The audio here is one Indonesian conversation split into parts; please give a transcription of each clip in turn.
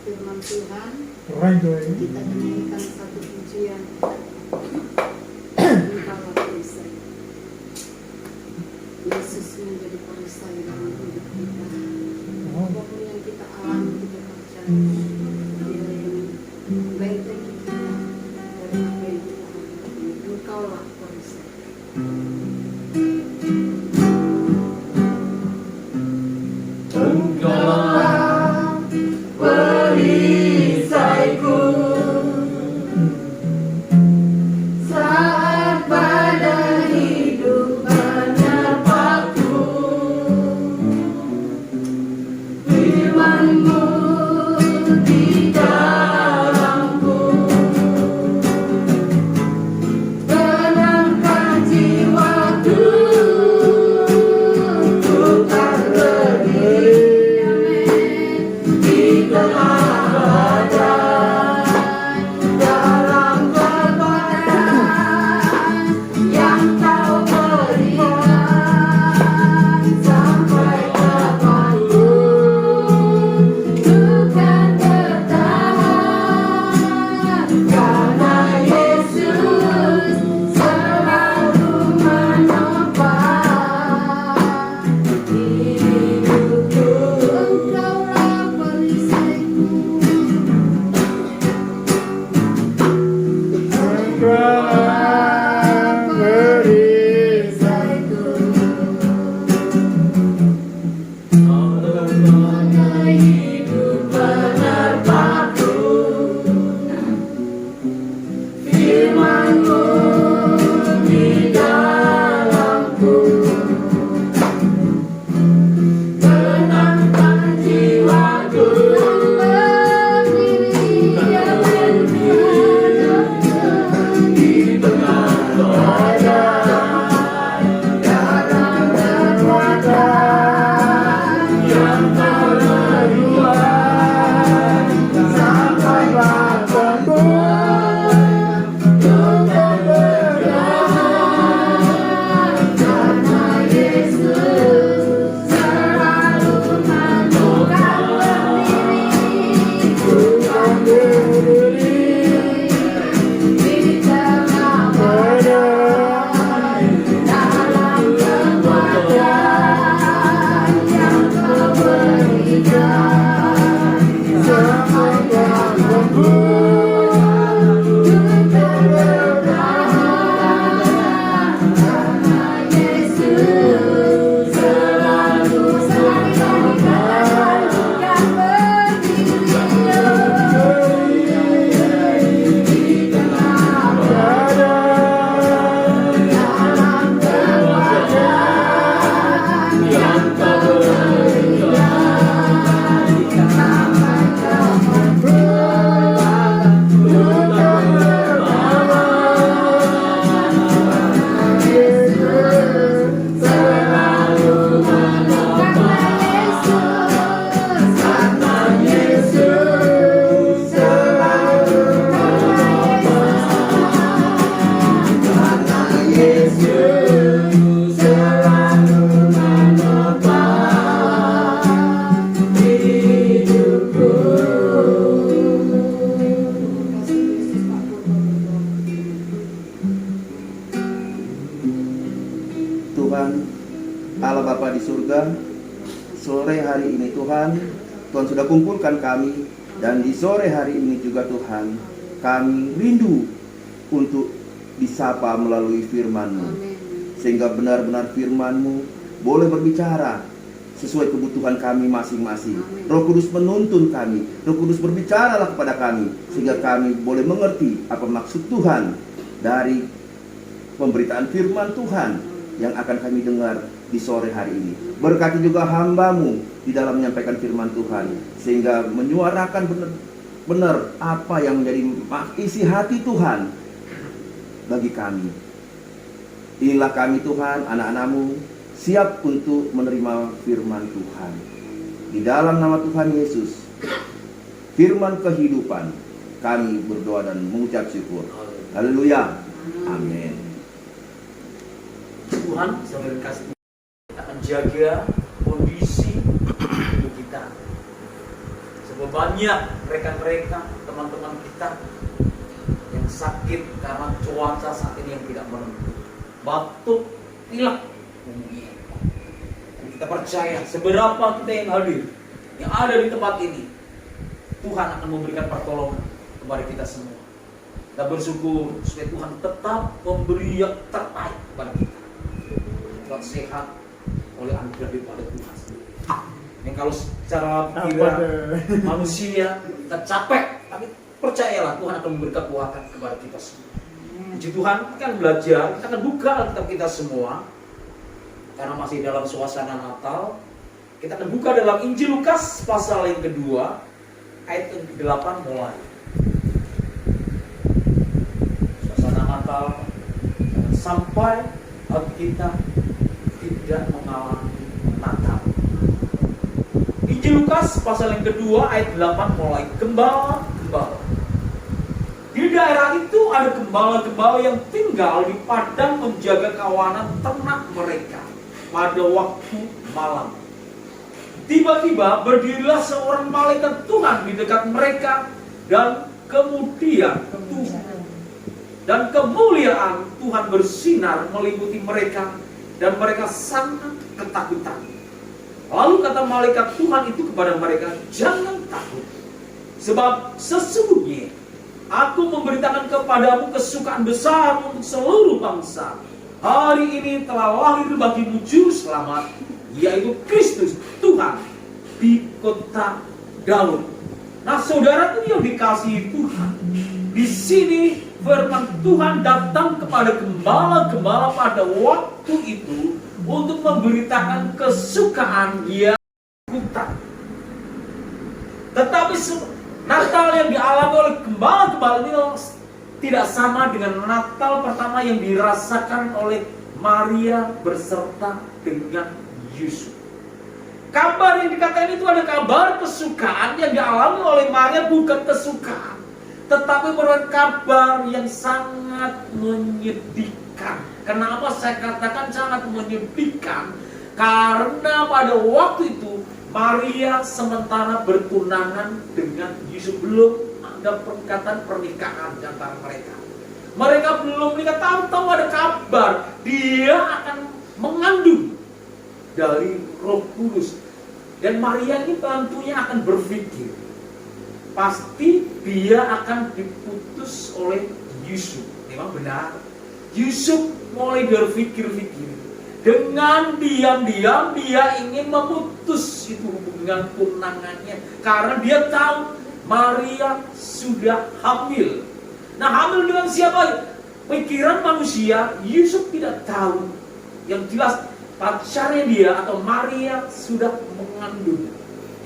firman Tuhan. Right. Kita nyanyikan satu pujian. Engkaulah perisai. Yesus menjadi perisai dalam hidup kita. Apapun yang kita alami, kita percaya Dia yang membentengi kita dari apa yang kita alami. Engkaulah perisai. Engkaulah perisaiku saat badai hidup menyerpaku. Firman-Mu di dalamku tenangkan jiwaku. Ku tak berdiri di tengah badai, dalam kekuatan yang Kau berikan sampai kapanpun. Ku kan bertahan karena Yesus selalu menopang hidupku. Engkaulah perisaiku. Badai hidup menerpaku. Firman-Mu di dalamku tenangkan jiwaku. Di tengah badai, dalam kekuatan yang Kau berikan sampai kapanpun. Ku kan bertahan karena Yesus selalu menopang berdiri. Ku kan berdiri di tengah badai, dalam kekuatan yang Kau berikan sampai kapanpun. Ku kan bertahan karena Yesus selalu kan berdiri di tengah badai, dalam kekuatan yang Kau berikan sampai kapanpun. Ku kan bertahan karena Yesus selalu menopang. Karena Yesus selalu menopang. Karena Yesus selalu menopang hidupku. Kasih Yesus Pak Purba berdoa. Tuhan Allah Bapa di surga, sore hari ini Tuhan sudah kumpulkan kami, dan di sore hari ini juga Tuhan kami rindu untuk disapa melalui firman-Mu, Amin. sehingga benar-benar firman-Mu boleh berbicara sesuai kebutuhan kami masing-masing. Amin. Roh Kudus menuntun kami, Roh Kudus berbicaralah kepada kami, sehingga kami boleh mengerti apa maksud Tuhan dari pemberitaan firman Tuhan yang akan kami dengar di sore hari ini. Berkati juga hamba-Mu di dalam menyampaikan firman Tuhan, sehingga menyuarakan benar apa yang menjadi isi hati Tuhan bagi kami. Inilah kami Tuhan, anak-anak-Mu, siap untuk menerima firman Tuhan. Di dalam nama Tuhan Yesus, firman kehidupan, kami berdoa dan mengucap syukur. Haleluya. Amin. Tuhan, saudara kasih, kita akan jaga kondisi tubuh kita. Sebab banyak rekan-rekan, teman-teman kita yang sakit karena cuaca saat ini yang tidak menentu, batuk, pilek, umumnya. Kita percaya seberapa kita yang hadir, yang ada di tempat ini, Tuhan akan memberikan pertolongan kepada kita semua. Kita bersyukur supaya Tuhan tetap memberi yang terbaik kepada kita. Buat sehat oleh anugerah daripada Tuhan. Yang kalau secara pikiran manusia kita capek, tapi percayalah Tuhan akan memberi kekuatan kepada kita semua. Puji Tuhan, kita akan belajar, kita akan buka Alkitab kita semua. Karena masih dalam suasana Natal, kita akan buka dalam Injil Lukas pasal yang kedua, ayat yang ke-8 mulai. Suasana Natal, sampai kita tidak mengalami Natal. Injil Lukas pasal yang kedua, ayat 8 mulai. Gembala-gembala. Di daerah itu ada gembala-gembala yang tinggal di padang menjaga kawanan ternak mereka pada waktu malam. Tiba-tiba berdirilah seorang malaikat Tuhan di dekat mereka dan kemudian kemuliaan Tuhan bersinar meliputi mereka dan mereka sangat ketakutan. Lalu kata malaikat Tuhan itu kepada mereka, jangan takut, sebab sesungguhnya aku memberitakan kepadamu kesukaan besar untuk seluruh bangsa. Hari ini telah lahir bagimu juru selamat, yaitu Kristus Tuhan di kota Daud. Nah, saudara itu yang dikasihi Tuhan. Di sini firman Tuhan datang kepada gembala-gembala pada waktu itu untuk memberitakan kesukaan yang hutan. Tetapi Natal yang dialami oleh gembala-gembala ini tidak sama dengan Natal pertama yang dirasakan oleh Maria berserta dengan Yusuf. Kabar yang dikatakan itu ada kabar kesukaan yang dialami oleh Maria, bukan kesukaan, tetapi merupakan kabar yang sangat menyedihkan. Kenapa saya katakan sangat menyedihkan? Karena pada waktu itu Maria sementara bertunangan dengan Yusuf, belum ada perikatan pernikahan di antara mereka. Mereka belum menikah, tahu-tahu ada kabar dia akan mengandung dari Roh Kudus. Dan Maria ini tentunya akan berpikir, pasti dia akan diputus oleh Yusuf. Memang benar, Yusuf mulai berpikir-pikir. Dengan diam-diam dia ingin memutus itu hubungan tunangannya, karena dia tahu Maria sudah hamil. Nah, hamil dengan siapa? Pikiran manusia, Yusuf tidak tahu. Yang jelas pacarnya dia atau Maria sudah mengandung.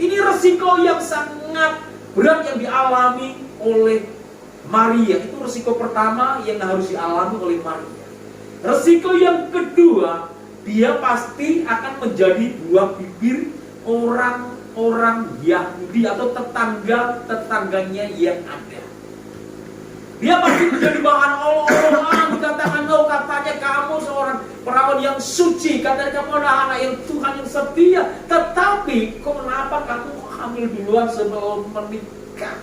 Ini resiko yang sangat berat yang dialami oleh Maria. Itu resiko pertama yang harus dialami oleh Maria. Resiko yang kedua, dia pasti akan menjadi buah bibir orang-orang Yahudi atau tetangga-tetangganya yang ada. Dia pasti menjadi bahan olok-olokan, dikatakan, oh katanya kamu seorang perawan yang suci, katanya kamu adalah anak yang Tuhan yang setia. Tetapi kenapa kamu hamil duluan sebelum menikah?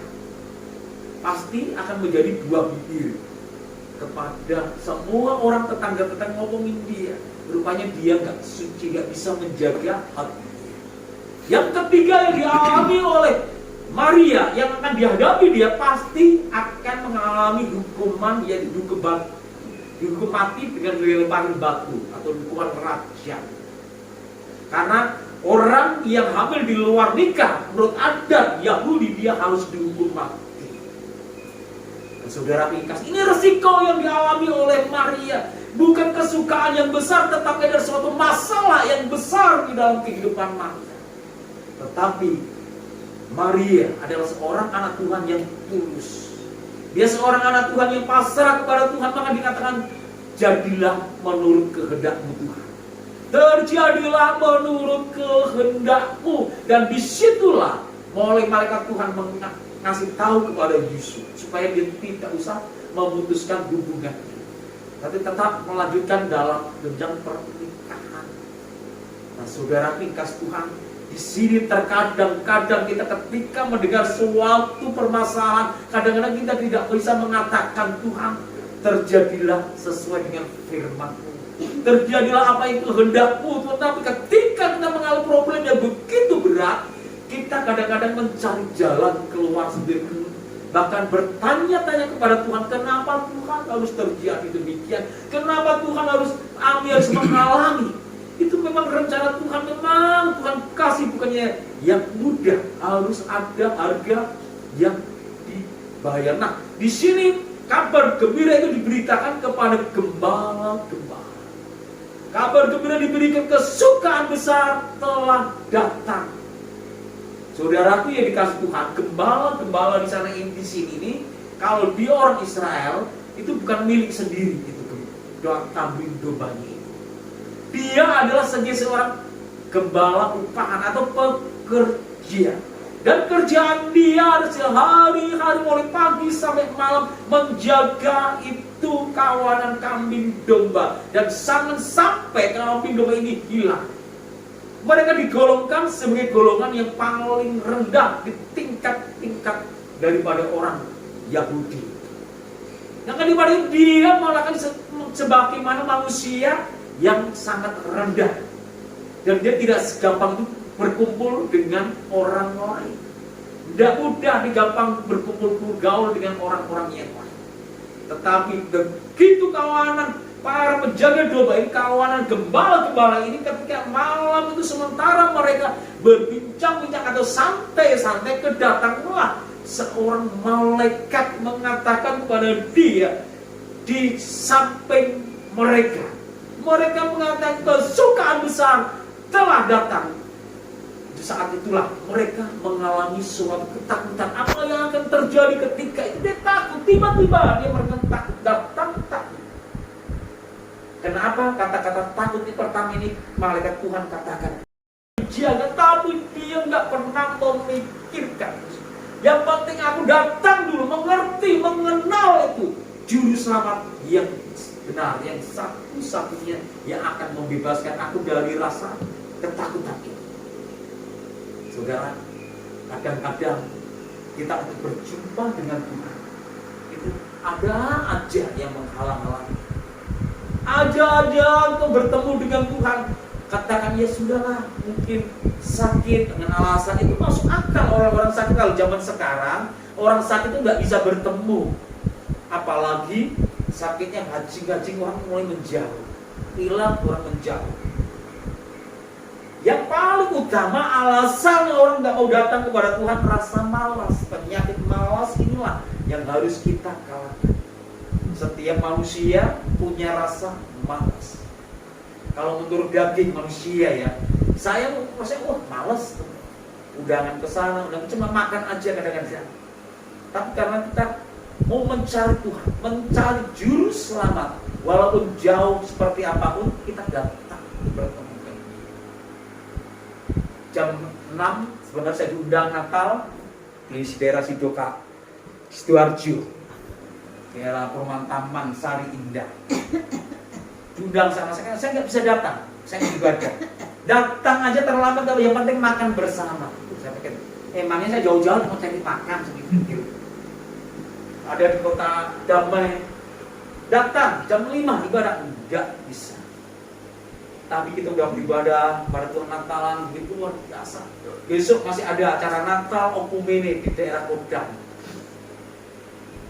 Pasti akan menjadi buah bibir kepada semua orang tetangga-tetangga ngomongin dia. Rupanya dia gak suci, gak bisa menjaga hati. Yang ketiga yang dialami oleh Maria, yang akan dihadapi dia pasti akan mengalami hukuman, yang dihukum mati dengan dilemparin batu atau hukuman rajam. Karena orang yang hamil di luar nikah menurut adat Yahudi dia harus dihukum mati. Dan saudara ringkas, ini resiko yang dialami oleh Maria. Bukan kesukaan yang besar, tetapi ada suatu masalah yang besar di dalam kehidupan Maria. Tetapi Maria adalah seorang anak Tuhan yang tulus. Dia seorang anak Tuhan yang pasrah kepada Tuhan. Maka dikatakan, jadilah menurut kehendakmu Tuhan. Terjadilah menurut kehendakmu. Dan disitulah mulai malaikat Tuhan ngasih tahu kepada Yusuf supaya dia tidak usah memutuskan hubungan, tapi tetap melanjutkan dalam jenjang pernikahan. Nah, saudara ringkas Tuhan, Di sini terkadang-kadang kita ketika mendengar suatu permasalahan, kadang-kadang kita tidak bisa mengatakan, Tuhan, terjadilah sesuai dengan firman-Mu. Terjadilah apa yang kehendak-Mu. Tetapi ketika kita mengalami problem yang begitu berat, kita kadang-kadang mencari jalan keluar sendiri. Bahkan bertanya-tanya kepada Tuhan, kenapa Tuhan harus terjadi demikian? Kenapa Tuhan harus mengalami? Itu memang rencana Tuhan, memang Tuhan kasih bukannya yang mudah, harus ada harga yang dibayar. Nah, di sini kabar gembira itu diberitakan kepada gembala-gembala. Kabar gembira diberikan, kesukaan besar telah datang. Saudaraku yang dikasih Tuhan, gembala-gembala di sana di sini ini, kalau dia orang Israel itu bukan milik sendiri itu kambing dombanya itu. Dia adalah sebagai seorang gembala upahan atau pekerja. Dan kerjaan dia adalah sehari-hari mulai pagi sampai malam menjaga itu kawanan kambing domba. Dan sampai kambing domba ini hilang. Mereka digolongkan sebagai golongan yang paling rendah di tingkat-tingkat daripada orang Yahudi. Yang daripada dia malah kan sebagaimana manusia yang sangat rendah. Dan dia tidak segampang itu berkumpul dengan orang lain. Tidak mudah digampang berkumpul gaul dengan orang-orang yang lain. Tetapi begitu kawanan para penjaga domba ini, kawanan gembala-gembala ini, ketika malam itu sementara mereka berbincang-bincang atau santai-santai, kedatanglah seorang malaikat mengatakan kepada dia di samping mereka. Mereka mengatakan kesukaan besar telah datang. Di saat itulah mereka mengalami suatu ketakutan. Apa yang akan terjadi ketika itu? Dia takut. Tiba-tiba dia mereka takut, datang takut. Kenapa kata-kata takut ini pertama ini malaikat Tuhan katakan? Jaga, tapi dia nggak pernah memikirkan. Yang penting aku datang dulu, mengerti, mengenal itu juru selamat yang benar, yang satu-satunya yang akan membebaskan aku dari rasa ketakutan itu. Saudara, kadang-kadang kita untuk berjumpa dengan Tuhan itu ada aja yang menghalang-halangi. Aja untuk bertemu dengan Tuhan, katakan ya sudahlah, mungkin sakit dengan alasan itu masuk akal. Orang-orang sakit kalau zaman sekarang orang sakit itu nggak bisa bertemu, apalagi sakitnya hajing orang mulai menjauh, hilang orang menjauh. Yang paling utama alasan orang nggak mau datang kepada Tuhan, rasa malas. Penyakit malas inilah yang harus kita kalahkan. Setiap manusia punya rasa malas. Kalau menurut daging manusia ya, saya merasa malas, udangan kesana, udah cuma makan aja kadang-kadang. Tapi karena kita mau mencari Tuhan, mencari juru selamat, walaupun jauh seperti apapun, kita datang bertemu. Jam 6 sebenarnya saya diundang Natal di daerah Sidoarjo, daerah Perumahan Taman Sari Indah. Diundang sama saya nggak bisa datang, saya ibadah. Datang aja terlambat, kalau yang penting makan bersama. Saya pikir, emangnya saya jauh-jauh mau cari makan, saya pikir. Ada di kota Damai, datang jam 5 ibadah, nggak bisa. Tapi kita udah beribadah pada Tuhan Natalan, begitu luar biasa. Besok masih ada acara Natal Okumene di daerah Kodam.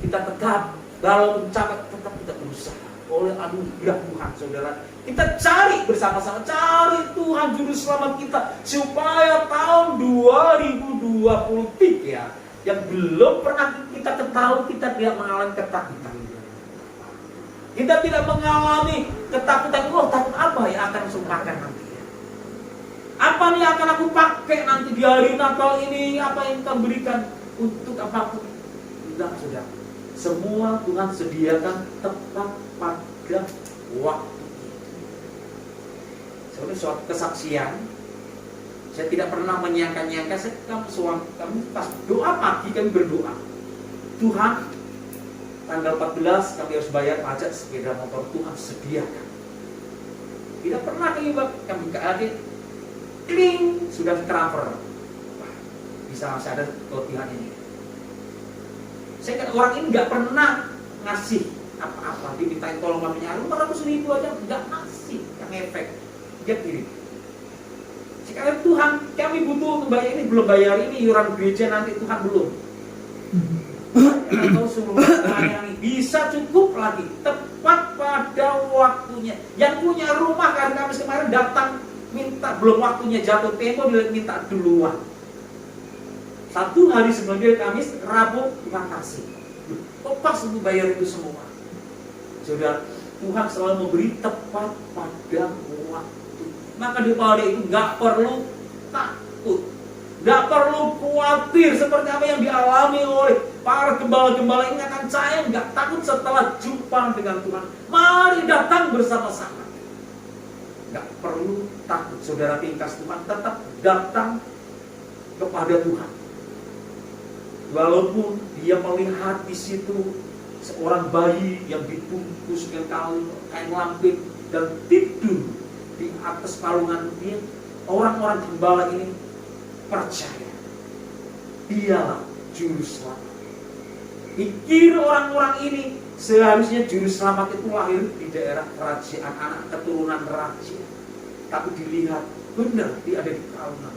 Kita tetap, kalau capek tetap kita berusaha. Oleh anugerah Tuhan, saudara, kita cari bersama-sama, cari Tuhan juru selamat kita, supaya tahun 2023 yang belum pernah kita ketahui, kita tidak mengalami ketakutan. Kita tidak mengalami ketakutan. Takut apa yang akan saya makan nanti ya? Apa nih akan aku pakai nanti di hari Natal ini? Apa yang kita berikan untuk apapun? Tidak, saudara. Semua Tuhan sediakan tepat pada waktu. Sebenarnya suatu kesaksian, saya tidak pernah menyangka-nyangka. Kami pas doa pagi kami berdoa, Tuhan, tanggal 14 kami harus bayar pajak sepeda motor, Tuhan sediakan. Tidak pernah kami kaget. kling, sudah transfer. Wah, bisa masih ada kelebihan ini. Saya kan orang ini nggak pernah ngasih apa-apa, dimintain tolong mamanya 500.000 aja nggak ngasih, yang efek. Dia kirim. Sekarang Tuhan, kami butuh bayar ini, belum bayar ini iuran gereja nanti, Tuhan belum. Atau suruh melayani, bisa cukup lagi, tepat pada waktunya. Yang punya rumah kan Kamis kemarin datang minta, belum waktunya jatuh tempo, dia minta duluan. 1 hari sebelum dia Kamis, Rabu Tuhan kasih. Kok pas untuk bayar itu semua? Saudara, Tuhan selalu memberi tepat pada waktu. Maka daripada itu nggak perlu takut, nggak perlu khawatir seperti apa yang dialami oleh para gembala-gembala. Ingatkan saya, nggak takut setelah jumpa dengan Tuhan. Mari datang bersama-sama. Nggak perlu takut, saudara ringkas Tuhan, tetap datang kepada Tuhan. Walaupun dia melihat di situ seorang bayi yang dibungkus dengan kain lampin dan tidur di atas palungan dia, orang-orang gembala ini percaya dialah juru selamat. Pikir orang-orang ini seharusnya juru selamat itu lahir di daerah kerajaan, anak keturunan raja, tapi dilihat benar dia ada di palungan.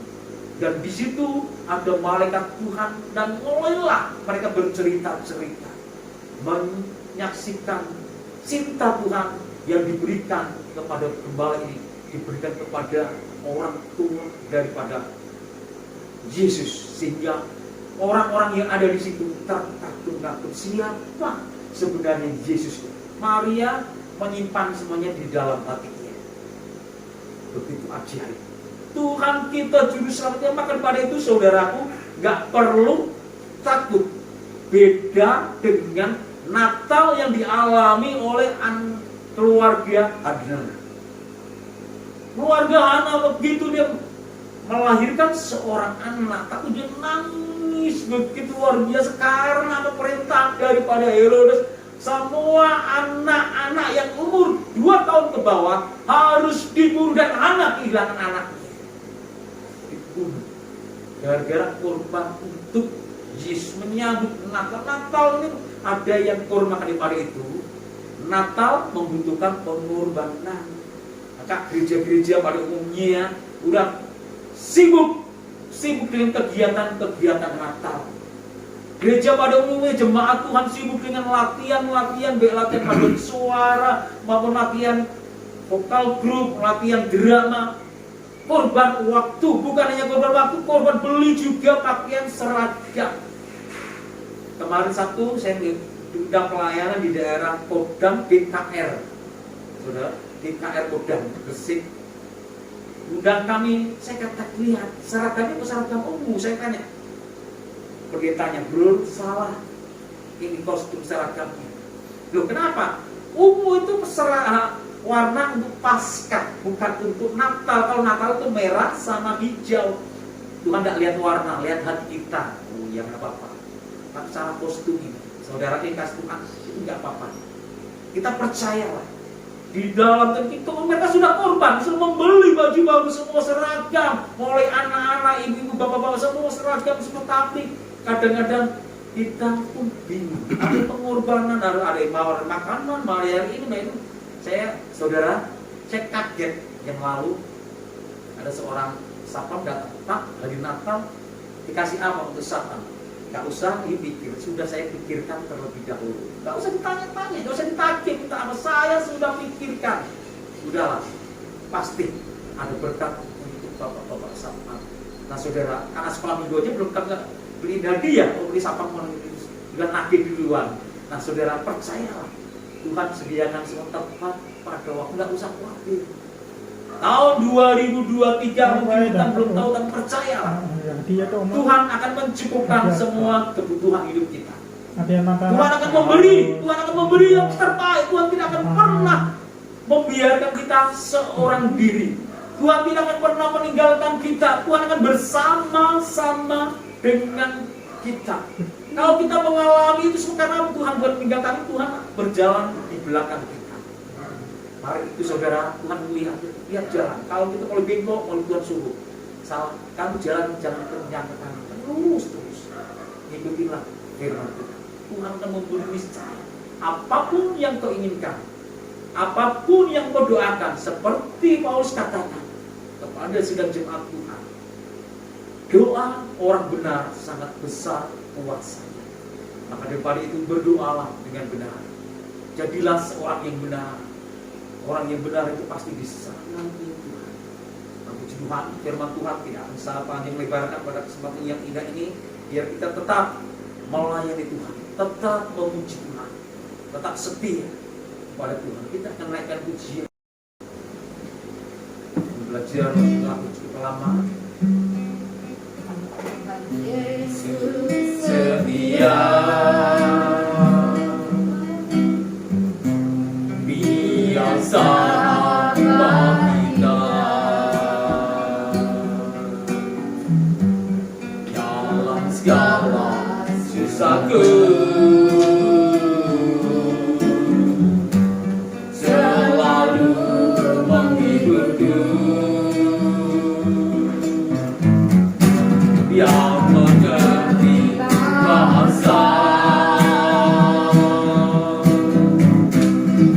Dan di situ ada malaikat Tuhan dan mulailah mereka bercerita-cerita, menyaksikan cinta Tuhan yang diberikan kepada gembala ini, diberikan kepada orang tua daripada Yesus, sehingga orang-orang yang ada di situ tertakut-takut siapa sebenarnya Yesus. Maria menyimpan semuanya di dalam hatinya. Begitu ajaib. Tuhan kita juru selamatnya. Maka pada itu saudaraku, gak perlu takut. Beda dengan Natal yang dialami oleh keluarga Hana. Keluarga Hana begitu dia melahirkan seorang anak, tapi dia nangis begitu luar biasa karena perintah daripada Herodes. Semua anak-anak yang umur 2 tahun ke bawah harus dibunuh, dan Hana kehilangan anaknya. Gara-gara korban untuk Yesus, menyambut Natal. Natal ini ada yang korban daripada itu. Natal membutuhkan pengorbanan. Maka gereja-gereja pada umumnya udah sibuk dengan kegiatan Natal. Gereja pada umumnya, jemaat Tuhan sibuk dengan latihan, baik latihan paduan suara maupun latihan vokal grup, latihan drama. Korban waktu, bukan hanya korban waktu, korban beli juga pakaian seragam. Kemarin Sabtu saya diundang pelayanan di daerah Kodam DKR. Saudara, DKR Kodam Gresik. Undang kami, saya kata lihat seragamnya seragam ungu. Saya tanya, pendetanya, bro, salah, ini kostum seragamnya. Loh, kenapa? Ungu itu warna untuk Paskah, bukan untuk Natal. Kalau Natal itu merah sama hijau. Tuhan tidak lihat warna, lihat hati kita. Oh ya, nggak apa-apa. Tapi salah kostum ini, saudara ringkas Tuhan, itu nggak apa-apa. Kita percayalah. Di dalam itu mereka sudah korban, sudah membeli baju baru semua seragam, mulai anak-anak, ibu-ibu, bapak-bapak semua seragam semua. Tapi kadang-kadang kita pun bingung. Ada pengorbanan, ada yang bawa makanan, bayar ini, bayar itu. Saudara, saya kaget yang lalu ada seorang satpam datang, Pak, hari Natal dikasih apa untuk satpam? Gak usah dipikir, sudah saya pikirkan terlebih dahulu. Gak usah ditanya-tanya, gak usah ditagih, minta apa, saya sudah pikirkan. Udahlah, pasti ada berkat untuk bapak-bapak satpam. Nah saudara, karena sekolah minggu aja belum beli hadiah, beli satpam sudah nagih duluan. Nah saudara, percayalah, Tuhan sediakan semua tepat pada waktu, nggak usah khawatir. Tahun 2023 mungkin kita belum tahu, tapi percayalah Tuhan akan mencukupkan semua kebutuhan hidup kita. Tuhan akan memberi yang terbaik. Tuhan tidak akan pernah membiarkan kita seorang diri. Tuhan tidak akan pernah meninggalkan kita. Tuhan akan bersama-sama dengan kita. Kalau kita mengalami itu semua karena Tuhan bukan meninggalkan, Tuhan berjalan di belakang kita. Mari itu saudara, Tuhan lihat jalan. Kalau bengkok, Tuhan suruh. salah, kamu jalan jangan kencang ke kanan, terus ikutilah firman Tuhan. Tuhan akan memberi niscaya apapun yang kau inginkan, apapun yang kau doakan, seperti Paulus katakan kepada sidang jemaat Tuhan, doa orang benar sangat besar kuasanya. Maka daripada itu berdoalah dengan benar, jadilah seorang yang benar. Orang yang benar itu pasti disenangi Tuhan. Puji Tuhan, firman Tuhan tidak akan salah panjang lebarkan pada kesempatan yang indah ini, biar kita tetap melayani Tuhan, tetap memuji Tuhan, tetap setia kepada Tuhan. Kita akan naikkan pujian, belajar lagu cukup lama. Yesus Setia biasa kita dalam segala susahku, selalu menghiburku, yang mengerti bahasa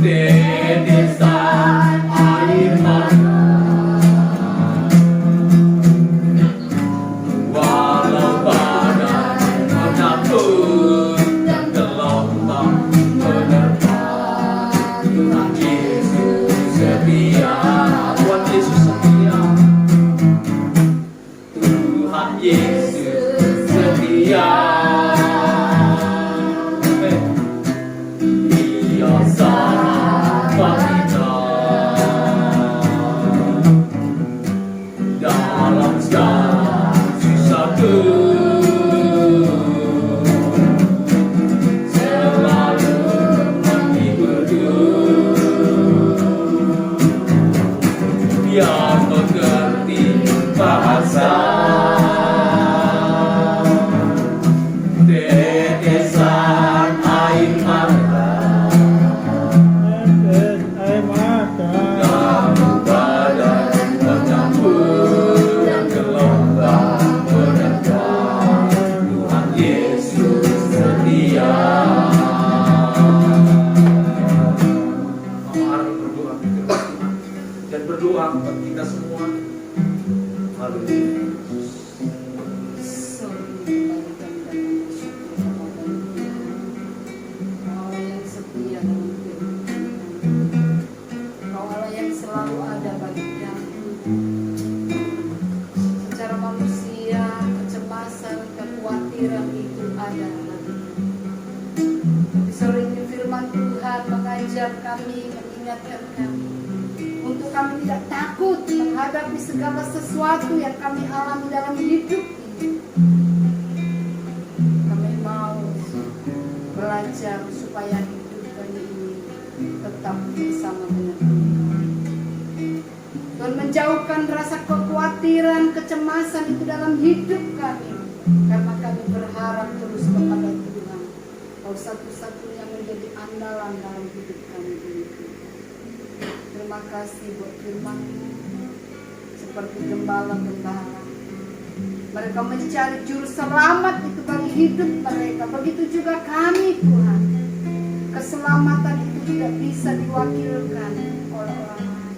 tetesan air mata, walau badai menakut dan gelombang menerpa, Tuhan Yesus setia. Tuhan Yesus setia. Tuhan Yesus setia. Dia sahabat kita dalam segala susahku, selalu menghiburku, dia mengerti bahasa tetesan air mata, namun badai mencampur dan gelombang menerpa, Tuhan Yesus setia. Mari berdoa dan berdoa untuk kita semua. Haleluya. Kau Allah yang selalu ada bagi kami. Secara manusia, kecemasan, kekhawatiran itu ada lagi. Tapi sore ini firman Tuhan mengajar kami, mengingatkan kami untuk kami tidak takut menghadapi segala sesuatu yang kami alami dalam hidup ini. Kami mau belajar supaya hidup kami ini tetap bersama dengan Tuhan. Tuhan menjauhkan rasa kekhawatiran, kecemasan itu dalam hidup kami, karena kami berharap terus kepada Tuhan. Kau satu-satunya menjadi andalan dalam hidup kami ini. Terima kasih buat firman-Mu. Seperti gembala-gembala, mereka mencari juru selamat itu bagi hidup mereka. Begitu juga kami, Tuhan. Keselamatan itu tidak bisa diwakilkan oleh orang lain.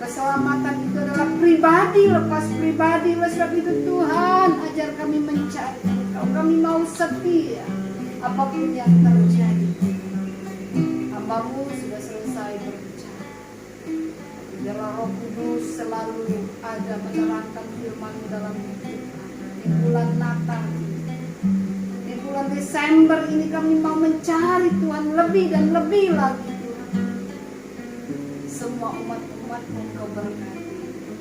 Keselamatan itu adalah pribadi lepas pribadi. Oleh sebab itu Tuhan, ajar kami mencari Engkau. Kami mau setia apapun yang terjadi. Hamba-Mu sudah selesai berbicara. Biarlah Roh Kudus selalu ada menerangkan firman-Mu dalam hidup kami. Di bulan Natal ini, di bulan Desember ini kami mau mencari Tuhan lebih dan lebih lagi, Tuhan. Semua umat-umat-Mu Engkau berkati.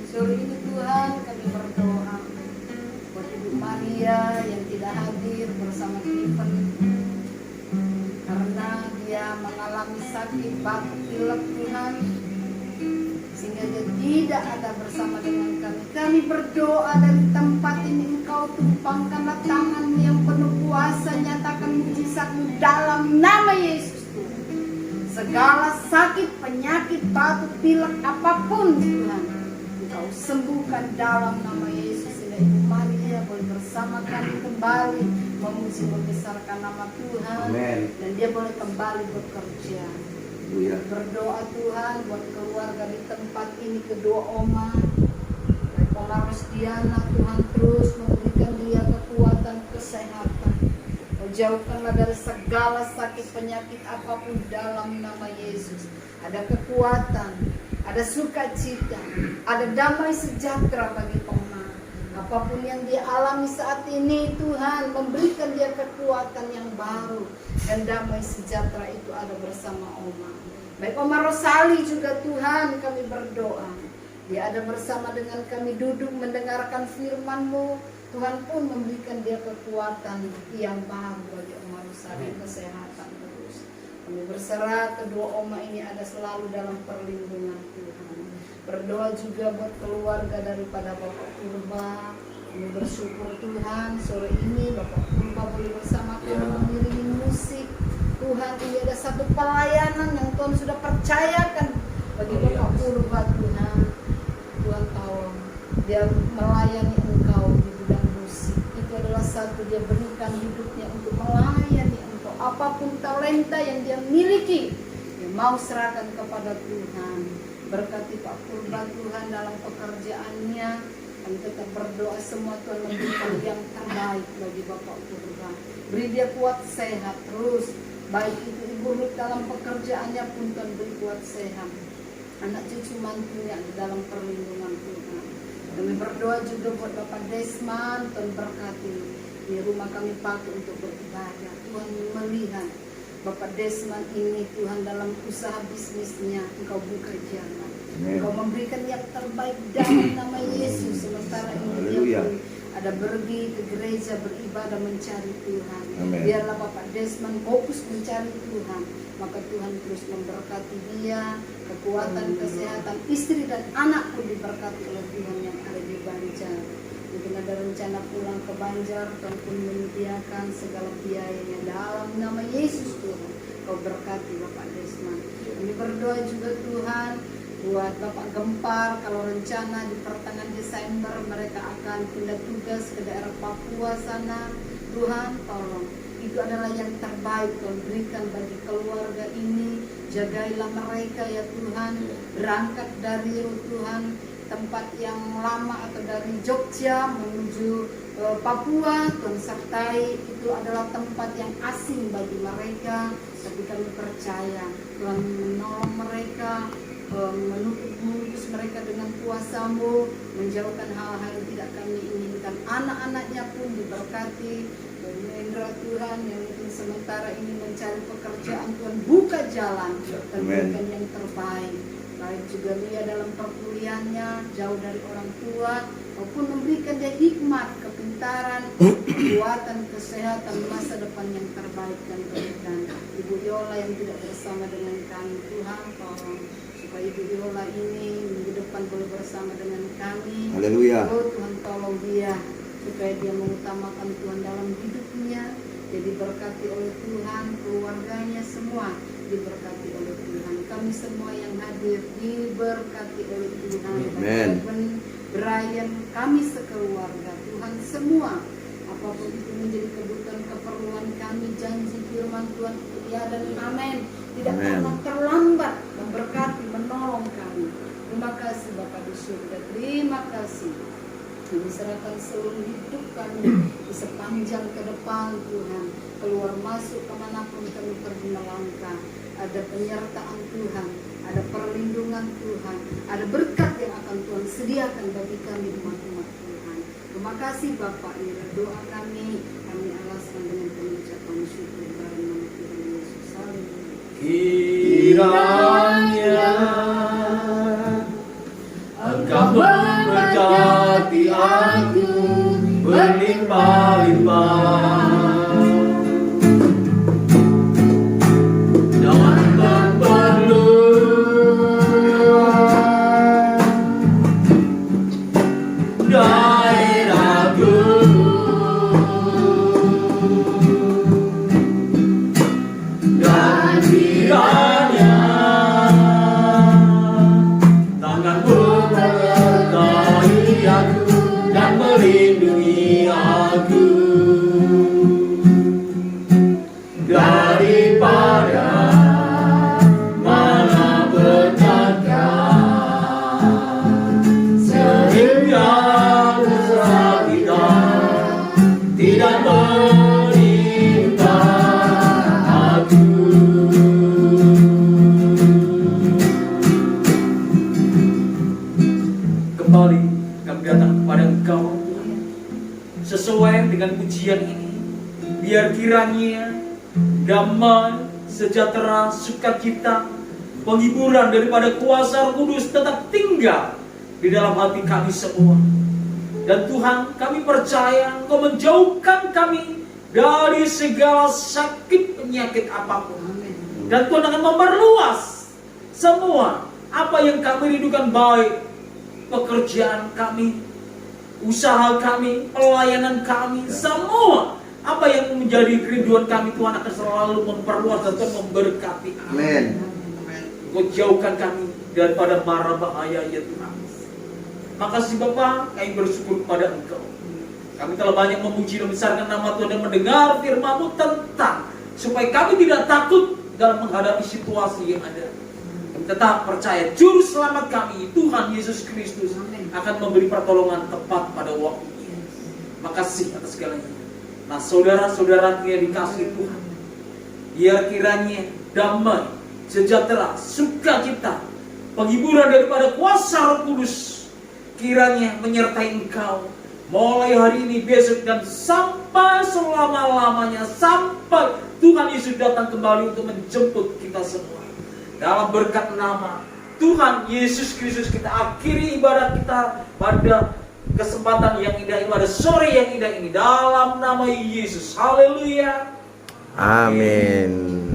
Sore ini Tuhan kami berdoa buat Ibu Maria yang tidak hadir bersama Stephen karena dia mengalami sakit batuk pilek, Tuhan, sehingga dia tidak ada bersama dengan kami. Kami berdoa dari tempat ini, Engkau tumpangkanlah tangan yang penuh kuasa, nyatakan mujizat-Mu dalam nama Yesus Tuhan. Segala sakit, penyakit, batuk, pilek, apapun Tuhan, Engkau Kau sembuhkan dalam nama Yesus. Sehingga Ibu Maria boleh bersama kami kembali memuji membesarkan nama Tuhan. Amin. Dan dia boleh kembali bekerja. Haleluya. Berdoa Tuhan buat keluarga di tempat ini, kedua Oma Oma Rosdiana, Tuhan terus memberikan dia kekuatan, kesehatan. Jauhkanlah dari segala sakit penyakit apapun dalam nama Yesus. Ada kekuatan, ada sukacita, ada damai sejahtera bagi Oma. Apapun yang dia alami saat ini, Tuhan memberikan dia kekuatan yang baru. Dan damai sejahtera itu ada bersama Oma. Baik Oma Rosali juga Tuhan kami berdoa. Dia ada bersama dengan kami duduk mendengarkan firman-Mu. Tuhan pun memberikan dia kekuatan yang baru bagi Oma Rosali, kesehatan terus. Kami berserah kedua Oma ini ada selalu dalam perlindungan Tuhan. Berdoa juga buat keluarga daripada Bapak Purba. Kami bersyukur Tuhan sore ini Bapak Purba boleh bersama kami mengiringi musik. Tuhan ini ada satu pelayanan yang Tuhan sudah percayakan bagi Bapak Purba Tuhan. Tuhan tolong dia melayani Engkau di bidang musik. Itu adalah satu dia berikan hidupnya untuk melayani Engkau. Apapun talenta yang dia miliki, dia mau serahkan kepada Tuhan. Berkati Pak Purba Tuhan dalam pekerjaannya. Kami tetap berdoa semua Tuhan memberikan yang terbaik bagi Bapak Purba. Beri dia kuat sehat terus. Baik itu Ibu Ruth dalam pekerjaannya pun Tuhan beri kuat sehat. Anak cucu mantunya di dalam perlindungan Tuhan. Kami berdoa juga buat Bapak Desman, Tuhan berkati di rumah kami pakai untuk beribadah. Tuhan melihat Bapak Desman ini Tuhan dalam usaha bisnisnya Engkau buka jalan. Engkau memberikan yang terbaik dalam nama Yesus. Sementara ini dia pun ada pergi ke gereja beribadah mencari Tuhan. Amen. Biarlah Bapak Desman fokus mencari Tuhan. Maka Tuhan terus memberkati dia, kekuatan, kesehatan, istri dan anak pun diberkati oleh Tuhan yang ada di Banjar. Mungkin ada rencana pulang ke Banjar, Tuhan pun menyediakan segala biayanya dalam nama Yesus Tuhan. Kau berkati Bapak Desman. Kami berdoa juga Tuhan buat Bapak Gempar, kalau rencana di pertengahan Desember mereka akan pindah tugas ke daerah Papua sana. Tuhan tolong, itu adalah yang terbaik Tuhan berikan bagi keluarga ini. Jagailah mereka ya Tuhan, berangkat dari Tuhan tempat yang lama atau dari Jogja menuju Papua. Tuhan sertai, itu adalah tempat yang asing bagi mereka, tapi kami percaya Tuhan menolong mereka, mengutus mereka dengan kuasa-Mu, menjauhkan hal-hal yang tidak kami inginkan. Anak-anaknya pun diberkati. Indra Tuhan yang mungkin sementara ini mencari pekerjaan, Tuhan buka jalan dan berikan yang terbaik. Baik juga dia dalam perkuliahannya jauh dari orang tua, maupun memberikan dia hikmat, kepintaran, kekuatan, kesehatan, masa depan yang terbaik dan berikan. Ibu Yola yang tidak bersama dengan kami, Tuhan tolong supaya Ibu Yola ini minggu depan boleh bersama dengan kami. Haleluya. Oh Tuhan tolong dia supaya dia mengutamakan Tuhan dalam hidupnya. Jadi berkati oleh Tuhan, keluarganya semua diberkati oleh Tuhan. Kami semua yang hadir diberkati oleh Tuhan. Amen. Brian, kami sekeluarga Tuhan semua. Apapun itu menjadi kebutuhan keperluan kami, janji firman Tuhan itu ya dan amin. Tidak pernah terlambat memberkati, menolong kami. Terima kasih Bapak di surga. Terima kasih. Kami serahkan seluruh hidup kami di sepanjang ke depan Tuhan. Keluar masuk kemanapun kami pergi melangkah. Ada penyertaan Tuhan, ada perlindungan Tuhan, ada berkat yang akan Tuhan sediakan bagi kami umat-umat Tuhan. Terima kasih Bapak, ini doa kami alaskan dengan pengucapan syukur dalam nama Tuhan Yesus. Haleluya. Kiranya Engkau memberkati aku berlimpah-limpah dan memperluas daerahku. Dan kiranya tanganmu menyertai kiranya damai, sejahtera, sukacita, penghiburan daripada kuasa Roh Kudus tetap tinggal di dalam hati kami semua. Dan Tuhan, kami percaya Engkau menjauhkan kami dari segala sakit penyakit apapun. Amin. Dan Tuhan akan memperluas semua apa yang kami rindukan, baik pekerjaan kami, usaha kami, pelayanan kami, semua apa yang menjadi kerinduan kami, Tuhan akan selalu memperluas dan Tuhan memberkati. Amin. Engkau jauhkan kami daripada mara bahaya ya Tuhan. Makasih Bapa, kami bersyukur kepada Engkau. Kami telah banyak memuji dan membesarkan nama Tuhan dan mendengar firman-Mu tentang supaya kami tidak takut dalam menghadapi situasi yang ada. Kami tetap percaya Juru Selamat kami, Tuhan Yesus Kristus, akan memberi pertolongan tepat pada waktunya. Makasih atas segalanya. Nah, saudara-saudara yang dikasihi Tuhan, biar kiranya damai, sejahtera, sukacita, penghiburan daripada kuasa Roh Kudus kiranya menyertai engkau mulai hari ini, besok, dan sampai selama-lamanya, sampai Tuhan Yesus datang kembali untuk menjemput kita semua. Dalam berkat nama Tuhan Yesus Kristus, kita akhiri ibadat kita pada kesempatan yang indah ini, pada sore yang indah ini, dalam nama Yesus. Haleluya. Amin.